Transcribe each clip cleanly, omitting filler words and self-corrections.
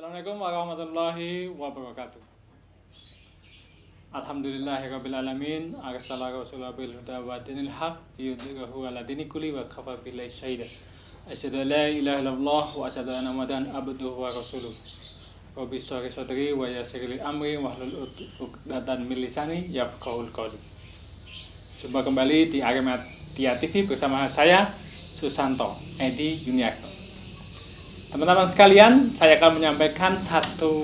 Assalamualaikum warahmatullahi wabarakatuh. Alhamdulillahirabbil alamin, arsala rasulahu bil huda wa dinil haq yudhhirahu 'ala dini kulli wa kafa billahi syahida. Asyhadu an la ilaha illallah wa asyhadu anna muhammadan abduhu wa rasuluh. Rabbi shrah li sadri wa yassir li amri wahlul 'uqdatam min lisani yafqahul qawli. Jumpa kembali di Arimatia TV bersama saya Susanto Edi Yuniarto. Teman-teman sekalian, saya akan menyampaikan satu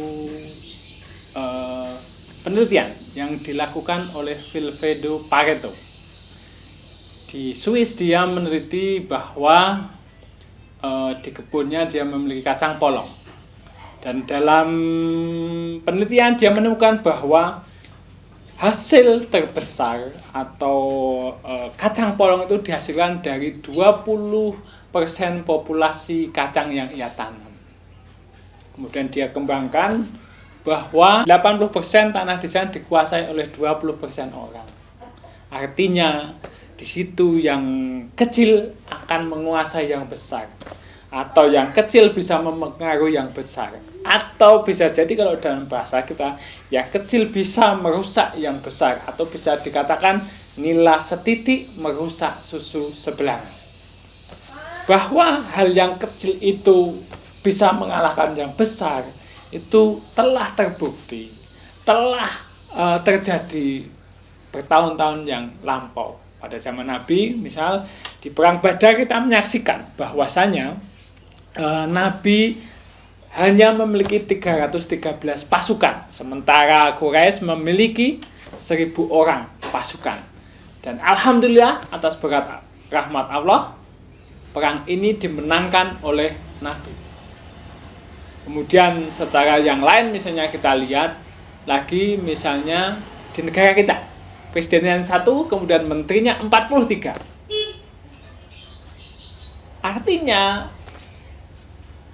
penelitian yang dilakukan oleh Vilfredo Pareto. Di Swiss dia meneliti bahwa di kebunnya dia memiliki kacang polong. Dan dalam penelitian dia menemukan bahwa hasil terbesar atau kacang polong itu dihasilkan dari 20% populasi kacang yang ia tanam. Kemudian dia kembangkan bahwa 80% tanah di sana dikuasai oleh 20% orang. Artinya di situ yang kecil akan menguasai yang besar, atau yang kecil bisa mempengaruhi yang besar, atau bisa jadi kalau dalam bahasa kita yang kecil bisa merusak yang besar, atau bisa dikatakan nila setitik merusak susu sebelahan. Bahwa hal yang kecil itu bisa mengalahkan yang besar itu telah terbukti, telah terjadi bertahun-tahun yang lampau. Pada zaman Nabi, misal di perang Badar kita menyaksikan bahwasanya Nabi hanya memiliki 313 pasukan, sementara Quraisy memiliki 1000 orang pasukan. Dan alhamdulillah atas berkat rahmat Allah, perang ini dimenangkan oleh Nabi. Kemudian secara yang lain misalnya kita lihat lagi misalnya di negara kita, presidennya 1, kemudian menterinya 43. Artinya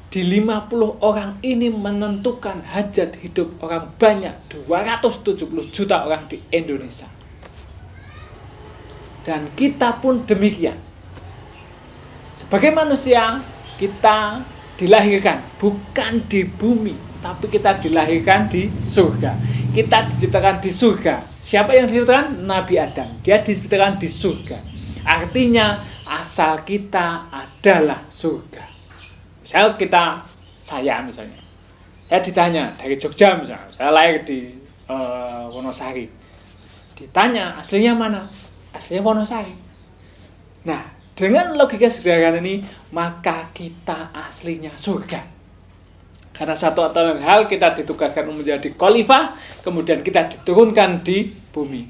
di 50 orang ini menentukan hajat hidup orang banyak, 270 juta orang di Indonesia. Dan kita pun demikian. Sebagai manusia, kita dilahirkan bukan di bumi, tapi kita dilahirkan di surga. Kita diciptakan di surga. Siapa yang diciptakan? Nabi Adam. Dia diciptakan di surga. Artinya asal kita adalah surga. Misal saya misalnya ditanya dari Jogja misalnya, saya lahir di Wonosari. Ditanya aslinya mana? Aslinya Wonosari. Nah, dengan logika sederhana ini, maka kita aslinya surga. Karena satu atau lain hal kita ditugaskan menjadi khalifah, kemudian kita diturunkan di bumi.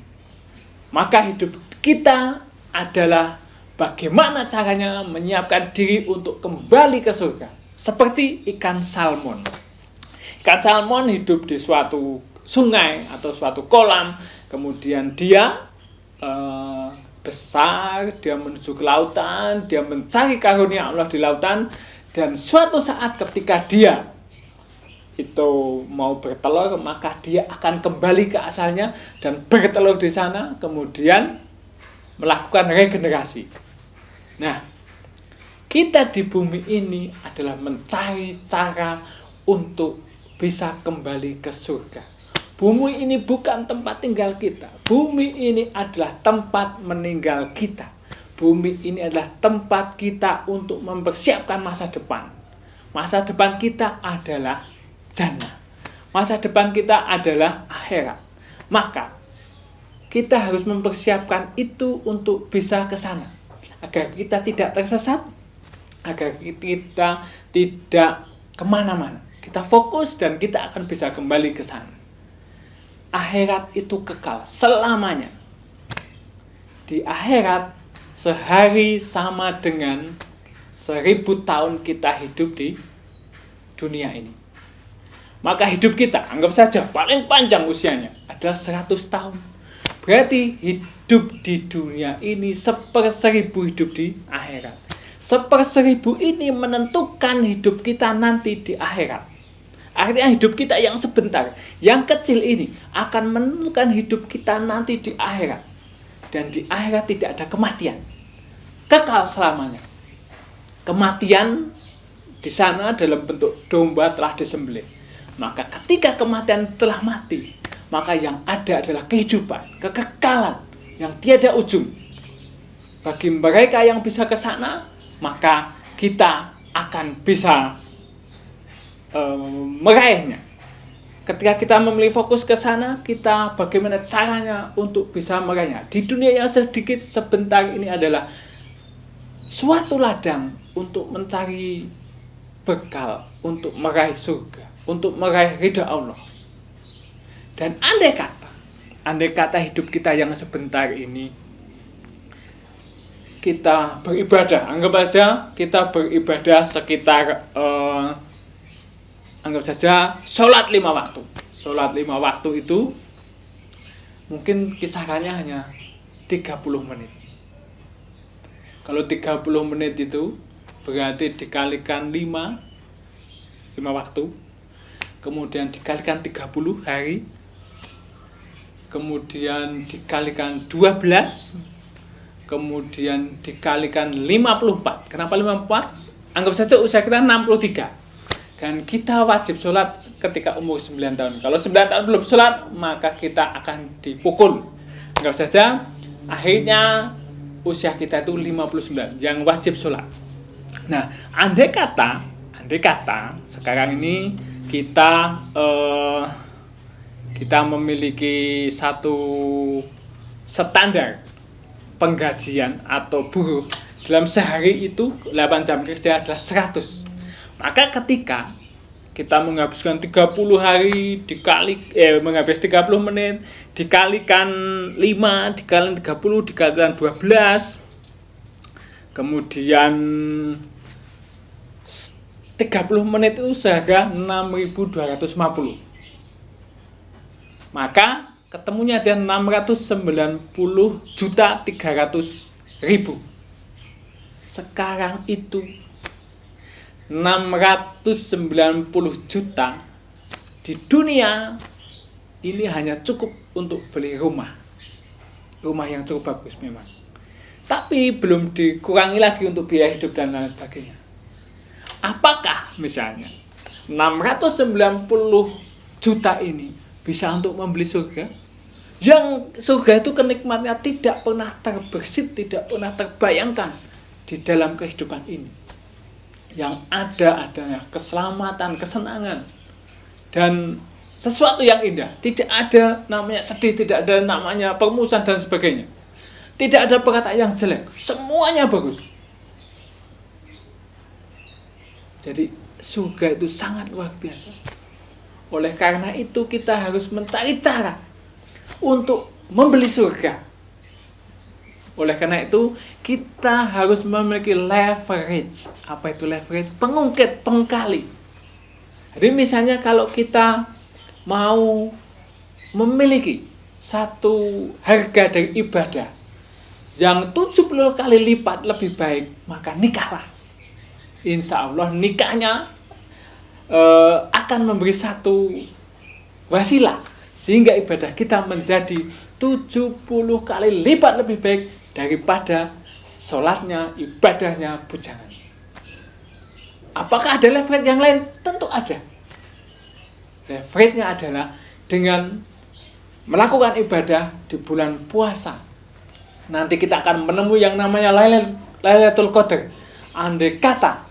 Maka hidup kita adalah bagaimana caranya menyiapkan diri untuk kembali ke surga. Seperti ikan salmon. Ikan salmon hidup di suatu sungai atau suatu kolam, kemudian dia besar, dia menuju ke lautan, dia mencari karunia Allah di lautan, dan suatu saat ketika dia itu mau bertelur, maka dia akan kembali ke asalnya dan bertelur di sana, kemudian melakukan regenerasi. Nah, kita di bumi ini adalah mencari cara untuk bisa kembali ke surga. Bumi ini bukan tempat tinggal kita. Bumi ini adalah tempat meninggal kita. Bumi ini adalah tempat kita untuk mempersiapkan masa depan. Masa depan kita adalah jannah. Masa depan kita adalah akhirat. Maka kita harus mempersiapkan itu untuk bisa ke sana, agar kita tidak tersesat, agar kita tidak kemana-mana. Kita fokus dan kita akan bisa kembali ke sana. Akhirat itu kekal selamanya. Di akhirat, sehari sama dengan 1000 tahun kita hidup di dunia ini. Maka hidup kita, anggap saja paling panjang usianya adalah 100 tahun. Berarti hidup di dunia ini 1/1000 hidup di akhirat. 1/1000 ini menentukan hidup kita nanti di akhirat. Artinya hidup kita yang sebentar, yang kecil ini akan menentukan hidup kita nanti di akhirat. Dan di akhirat tidak ada kematian. Kekal selamanya. Kematian di sana dalam bentuk domba telah disembelih. Maka ketika kematian telah mati, maka yang ada adalah kehidupan, kekekalan yang tiada ujung. Bagi mereka yang bisa ke sana, maka kita akan bisa meraihnya. Ketika kita memilih fokus ke sana, kita bagaimana caranya untuk bisa meraihnya. Di dunia yang sedikit sebentar ini adalah suatu ladang untuk mencari bekal, untuk meraih surga, untuk meraih ridha Allah. Dan andai kata hidup kita yang sebentar ini kita beribadah, anggap saja kita beribadah sekitar anggap saja sholat 5 waktu. Sholat 5 waktu itu mungkin kisarannya hanya 30 menit. Kalau 30 menit itu berarti dikalikan 5 waktu, kemudian dikalikan 30 hari, kemudian dikalikan 12, kemudian dikalikan 54. Kenapa 54? Anggap saja usia kita 63. Dan kita wajib sholat ketika umur 9 tahun. Kalau 9 tahun belum sholat, maka kita akan dipukul. Anggap saja akhirnya usia kita itu 59 yang wajib sholat. Nah, andai kata sekarang ini kita memiliki satu standar penggajian atau buruh dalam sehari itu 8 jam kerja adalah 100. Maka ketika kita menghabiskan 30 hari menghabis 30 menit dikalikan 5, dikalikan 30, dikalikan 12, kemudian 30 menit itu seharga 6.250. Maka ketemunya ada 690.300.000. Sekarang itu 690 juta di dunia ini hanya cukup untuk beli rumah yang cukup bagus memang, tapi belum dikurangi lagi untuk biaya hidup dan lain sebagainya. Apakah misalnya 690 juta ini bisa untuk membeli surga? Yang surga itu kenikmatannya tidak pernah terbersit, tidak pernah terbayangkan di dalam kehidupan ini. Yang ada adanya keselamatan, kesenangan, dan sesuatu yang indah. Tidak ada namanya sedih, tidak ada namanya permusuhan dan sebagainya. Tidak ada perkataan yang jelek, semuanya bagus. Jadi surga itu sangat luar biasa. Oleh karena itu kita harus mencari cara untuk membeli surga. Oleh karena itu kita harus memiliki leverage. Apa itu leverage? Pengungkit, pengkali. Jadi misalnya kalau kita mau memiliki satu harga dari ibadah yang 70 kali lipat lebih baik, maka nikahlah. Insya Allah nikahnya akan memberi satu wasilah sehingga ibadah kita menjadi 70 kali lipat lebih baik daripada sholatnya, ibadahnya bujangan. Apakah ada leverage yang lain? Tentu ada. Leverage-nya adalah dengan melakukan ibadah di bulan puasa. Nanti kita akan menemui yang namanya Lailatul Qadar. Andai kata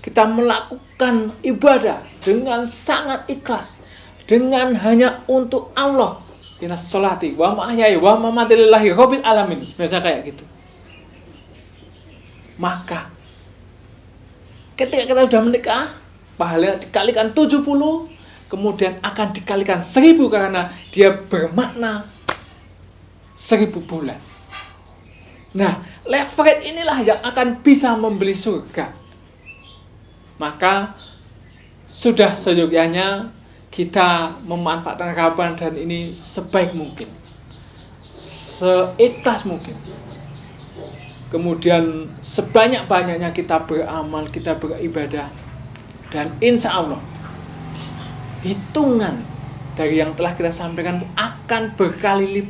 kita melakukan ibadah dengan sangat ikhlas, dengan hanya untuk Allah, inna sholati wa mahyaya wa mamati lillahi rabbil alamin, biasa kayak gitu. Maka ketika kita sudah menikah, pahalanya dikalikan 70, kemudian akan dikalikan 1000 karena dia bermakna 1000 bulan. Nah, leverage inilah yang akan bisa membeli surga. Maka sudah seyogyanya kita memanfaatkan Ramadan ini sebaik mungkin, seikhlas mungkin. Kemudian sebanyak-banyaknya kita beramal, kita beribadah. Dan insya Allah hitungan dari yang telah kita sampaikan akan berkali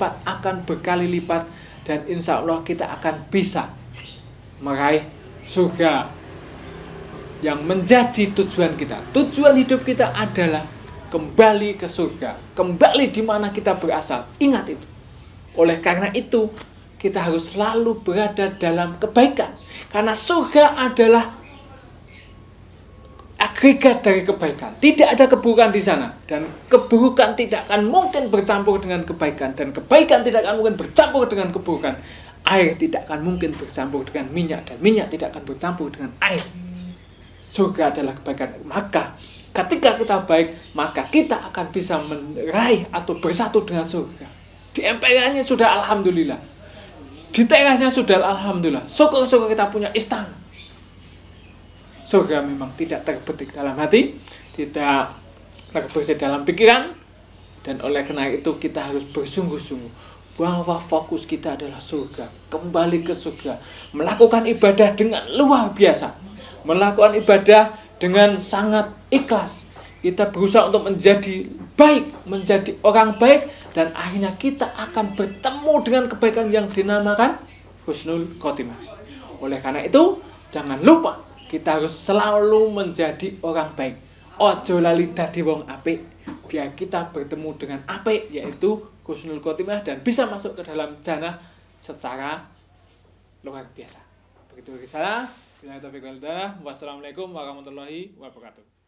lipat, dan insya Allah kita akan bisa meraih surga yang menjadi tujuan kita. Tujuan hidup kita adalah kembali ke surga, kembali di mana kita berasal. Ingat itu. Oleh karena itu kita harus selalu berada dalam kebaikan, karena surga adalah agregat dari kebaikan. Tidak ada keburukan di sana, dan keburukan tidak akan mungkin bercampur dengan kebaikan, dan kebaikan tidak akan mungkin bercampur dengan keburukan. Air tidak akan mungkin bercampur dengan minyak, dan minyak tidak akan bercampur dengan air. Surga adalah kebaikan. Maka ketika kita baik, maka kita akan bisa meraih atau bersatu dengan surga. Di emperannya sudah alhamdulillah, di terasnya sudah alhamdulillah. Syukur-syukur kita punya istana. Surga memang tidak terbetik dalam hati, tidak terbesit dalam pikiran, dan oleh karena itu kita harus bersungguh-sungguh bahwa fokus kita adalah surga, kembali ke surga, melakukan ibadah dengan luar biasa, melakukan ibadah dengan sangat ikhlas. Kita berusaha untuk menjadi baik, menjadi orang baik, dan akhirnya kita akan bertemu dengan kebaikan yang dinamakan husnul khotimah. Oleh karena itu, jangan lupa kita harus selalu menjadi orang baik. Ojo lali dadi wong apik, biar kita bertemu dengan apik, yaitu husnul khotimah, dan bisa masuk ke dalam jannah secara luar biasa. Begitu dari saya. Wassalamualaikum warahmatullahi wabarakatuh.